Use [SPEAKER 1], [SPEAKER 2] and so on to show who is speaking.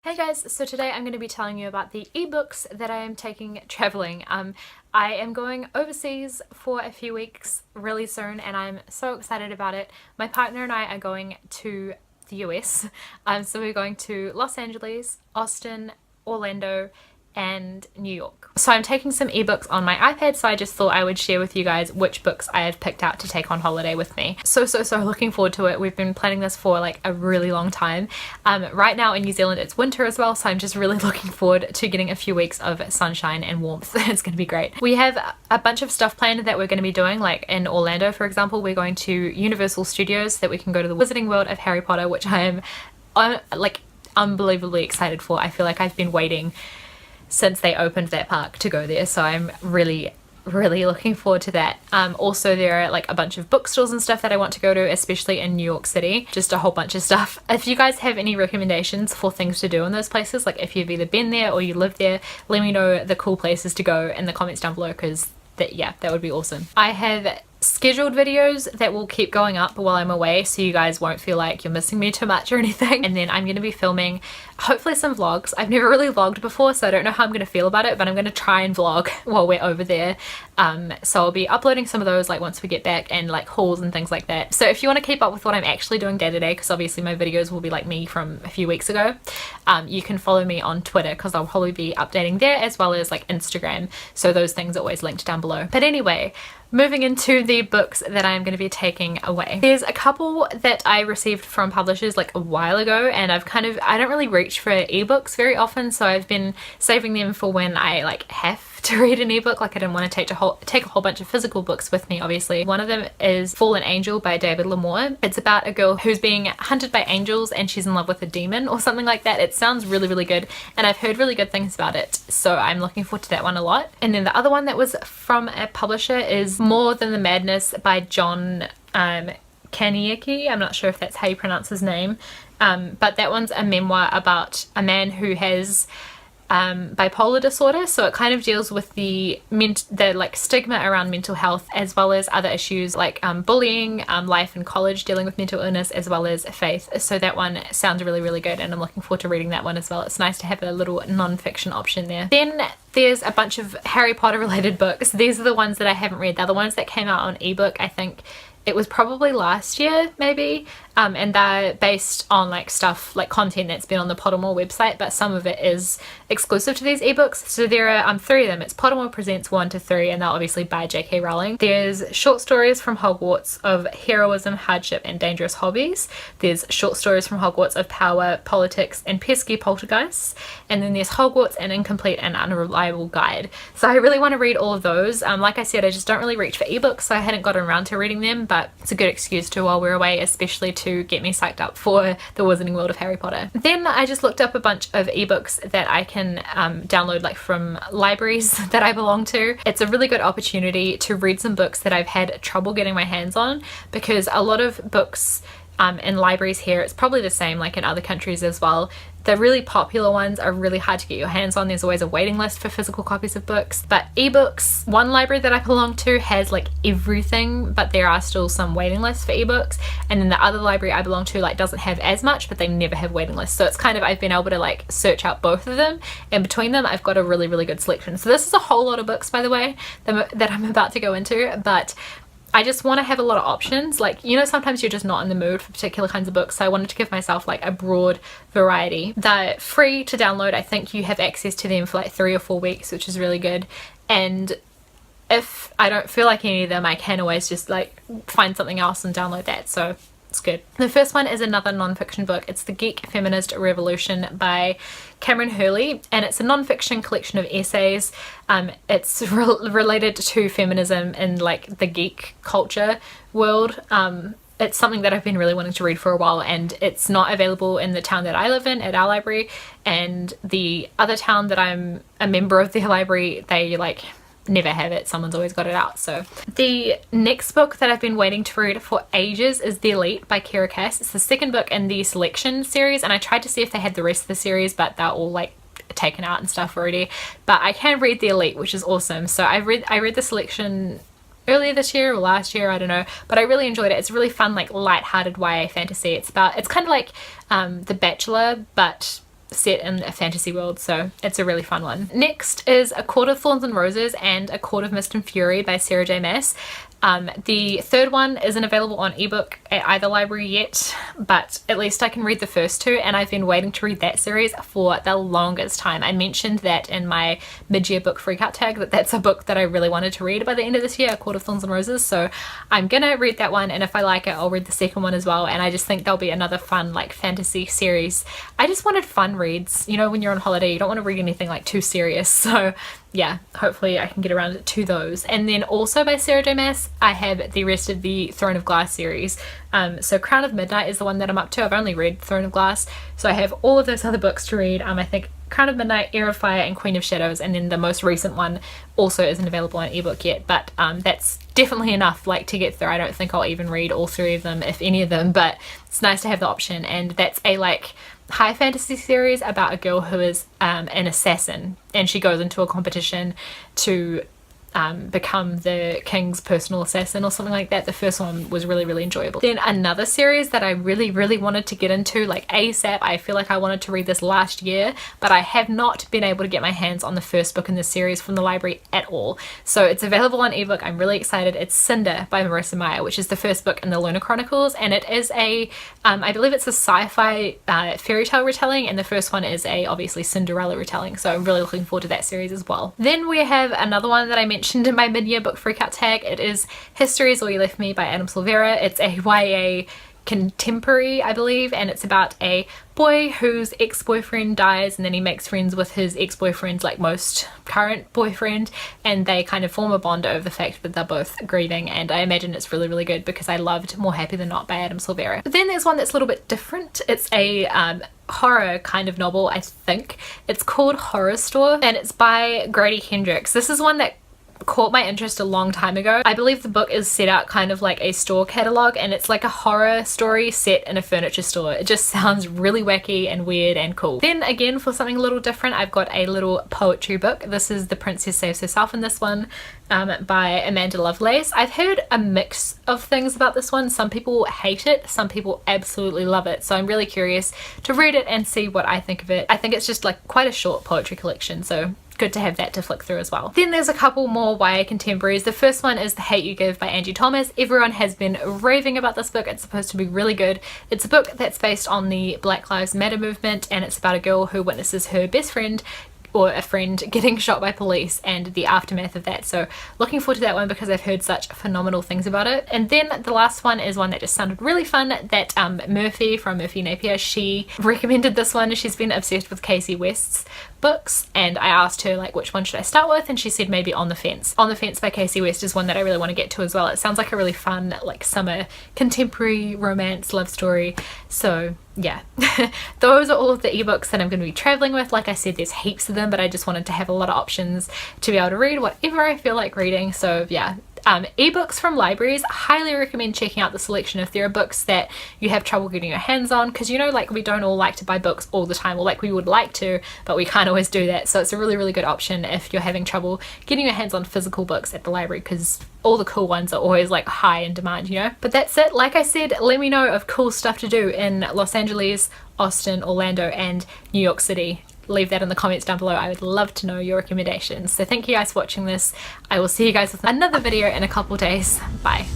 [SPEAKER 1] Hey guys, so today I'm going to be telling you about the ebooks that I am taking traveling. I am going overseas for a few weeks really soon and I'm so excited about it. My partner and I are going to the US, so we're going to Los Angeles, Austin, Orlando, and New York. So I'm taking some ebooks on my iPad, so I just thought I would share with you guys which books I have picked out to take on holiday with me. So looking forward to it. We've been planning this for like a really long time. Right now in New Zealand it's winter as well, so I'm just really looking forward to getting a few weeks of sunshine and warmth. It's going to be great. We have a bunch of stuff planned that we're going to be doing, like in Orlando for example, we're going to Universal Studios so that we can go to the Wizarding World of Harry Potter, which I am like unbelievably excited for. I feel like I've been waiting since they opened that park to go there, so I'm really looking forward to that. Also there are like a bunch of bookstores and stuff that I want to go to, especially in New York City, just a whole bunch of stuff. If you guys have any recommendations for things to do in those places, like if you've either been there or you live there, let me know the cool places to go in the comments down below, because that would be awesome. I have scheduled videos that will keep going up while I'm away, so you guys won't feel like you're missing me too much or anything. And then I'm going to be filming hopefully some vlogs. I've never really vlogged before, so I don't know how I'm going to feel about it, but I'm going to try and vlog while we're over there. So I'll be uploading some of those like once we get back, and like hauls and things like that. So if you want to keep up with what I'm actually doing day to day, because obviously my videos will be like me from a few weeks ago, you can follow me on Twitter, because I'll probably be updating there, as well as like Instagram, so those things are always linked down below. But anyway, moving into the books that I'm going to be taking away. There's a couple that I received from publishers like a while ago, and I don't really reach for ebooks very often, so I've been saving them for when I like have to read an ebook. Like I didn't want to take a whole bunch of physical books with me, obviously. One of them is Fallen Angel by David Lamore. It's about a girl who's being hunted by angels and she's in love with a demon or something like that. It sounds really good, and I've heard really good things about it, so I'm looking forward to that one a lot. And then the other one that was from a publisher is More Than the Madness by John Kaniecki. I'm not sure if that's how you pronounce his name, but that one's a memoir about a man who has bipolar disorder, so it kind of deals with the like stigma around mental health, as well as other issues like bullying, life in college, dealing with mental illness, as well as faith. So that one sounds really good, and I'm looking forward to reading that one as well. It's nice to have a little non-fiction option there. Then there's a bunch of Harry Potter related books. These are the ones that I haven't read. They're the ones that came out on ebook. I think it was probably last year maybe, and they're based on like stuff like content that's been on the Pottermore website, but some of it is exclusive to these ebooks. So there are three of them. It's Pottermore Presents 1 to 3, and they're obviously by J.K. Rowling. There's Short Stories from Hogwarts of Heroism, Hardship, and Dangerous Hobbies. There's Short Stories from Hogwarts of Power, Politics, and Pesky Poltergeists. And then there's Hogwarts, An Incomplete and Unreliable Guide. So I really want to read all of those. Like I said, I just don't really reach for ebooks, so I hadn't gotten around to reading them, but it's a good excuse to while we're away, especially to get me psyched up for the Wizarding World of Harry Potter. Then I just looked up a bunch of ebooks that I can download like from libraries that I belong to. It's a really good opportunity to read some books that I've had trouble getting my hands on, because a lot of books in libraries here, it's probably the same like in other countries as well, the really popular ones are really hard to get your hands on. There's always a waiting list for physical copies of books. But ebooks, one library that I belong to has like everything, but there are still some waiting lists for ebooks. And then the other library I belong to like doesn't have as much, but they never have waiting lists. So it's kind of, I've been able to like search out both of them, and between them I've got a really good selection. So this is a whole lot of books, by the way, that I'm about to go into, but I just want to have a lot of options. Like, you know, sometimes you're just not in the mood for particular kinds of books, so I wanted to give myself like a broad variety. They're free to download. I think you have access to them for like 3 or 4 weeks, which is really good. And if I don't feel like any of them, I can always just like find something else and download that, so it's good. The first one is another non-fiction book. It's The Geek Feminist Revolution by Cameron Hurley, and it's a non-fiction collection of essays. It's related to feminism in like the geek culture world. It's something that I've been really wanting to read for a while, and it's not available in the town that I live in at our library, and the other town that I'm a member of their library, they like never have it. Someone's always got it out. So the next book that I've been waiting to read for ages is The Elite by Kira Cass. It's the second book in the Selection series, and I tried to see if they had the rest of the series, but they're all like taken out and stuff already. But I can read The Elite, which is awesome. So I read the Selection earlier this year or last year, I don't know, but I really enjoyed it. It's really fun, like light-hearted YA fantasy. It's kind of like The Bachelor, but set in a fantasy world, so it's a really fun one. Next is A Court of Thorns and Roses and A Court of Mist and Fury by Sarah J Maas. The third one isn't available on ebook at either library yet, but at least I can read the first two, and I've been waiting to read that series for the longest time. I mentioned that in my mid-year book freakout tag, that that's a book that I really wanted to read by the end of this year, A Court of Thorns and Roses, so I'm gonna read that one, and if I like it I'll read the second one as well, and I just think there'll be another fun like fantasy series. I just wanted fun reads, you know, when you're on holiday you don't want to read anything like too serious, so yeah, hopefully I can get around to those. And then also by Sarah J Maas, I have the rest of the Throne of Glass series. So Crown of Midnight is the one that I'm up to. I've only read Throne of Glass, so I have all of those other books to read. I think Crown of Midnight, Heir of Fire, and Queen of Shadows, and then the most recent one also isn't available on ebook yet, but that's definitely enough like to get through. I don't think I'll even read all three of them, if any of them, but it's nice to have the option. And that's a like high fantasy series about a girl who is an assassin, and she goes into a competition to become the king's personal assassin or something like that. The first one was really, really enjoyable. Then another series that I really, really wanted to get into like ASAP, I feel like I wanted to read this last year, but I have not been able to get my hands on the first book in this series from the library at all. So it's available on ebook. I'm really excited. It's Cinder by Marissa Meyer, which is the first book in the Lunar Chronicles, and it is a I believe it's a sci-fi fairy tale retelling, and the first one is a obviously Cinderella retelling, so I'm really looking forward to that series as well. Then we have another one that I mentioned in my mid-year book freakout tag. It is History Is All You Left Me by Adam Silvera. It's a YA contemporary, I believe, and it's about a boy whose ex-boyfriend dies, and then he makes friends with his ex-boyfriend's like most current boyfriend, and they kind of form a bond over the fact that they're both grieving, and I imagine it's really, really good because I loved More Happy Than Not by Adam Silvera. But then there's one that's a little bit different. It's a horror kind of novel, I think. It's called Horror Store, and it's by Grady Hendrix. This is one that caught my interest a long time ago. I believe the book is set out kind of like a store catalogue, and it's like a horror story set in a furniture store. It just sounds really wacky and weird and cool. Then again, for something a little different, I've got a little poetry book. This is The Princess Saves Herself in this one, by Amanda Lovelace. I've heard a mix of things about this one. Some people hate it, some people absolutely love it, so I'm really curious to read it and see what I think of it. I think it's just like quite a short poetry collection, so good to have that to flick through as well. Then there's a couple more YA contemporaries. The first one is The Hate You Give by Angie Thomas. Everyone has been raving about this book. It's supposed to be really good. It's a book that's based on the Black Lives Matter movement, and it's about a girl who witnesses her best friend or a friend getting shot by police and the aftermath of that. So looking forward to that one because I've heard such phenomenal things about it. And then the last one is one that just sounded really fun, that Murphy from Murphy Napier, she recommended this one. She's been obsessed with Casey West's books, and I asked her like which one should I start with, and she said maybe On the Fence. On the Fence by Casey West is one that I really want to get to as well. It sounds like a really fun like summer contemporary romance love story. So yeah, those are all of the ebooks that I'm going to be traveling with. Like I said, there's heaps of them, but I just wanted to have a lot of options to be able to read whatever I feel like reading. So yeah, ebooks from libraries, I highly recommend checking out the selection if there are books that you have trouble getting your hands on, because you know, like we don't all like to buy books all the time, or like we would like to, but we can't always do that. So it's a really, really good option if you're having trouble getting your hands on physical books at the library, because all the cool ones are always like high in demand, you know. But that's it. Like I said, let me know of cool stuff to do in Los Angeles, Austin, Orlando, and New York City. Leave that in the comments down below. I would love to know your recommendations. So thank you guys for watching this. I will see you guys with another video in a couple days. Bye.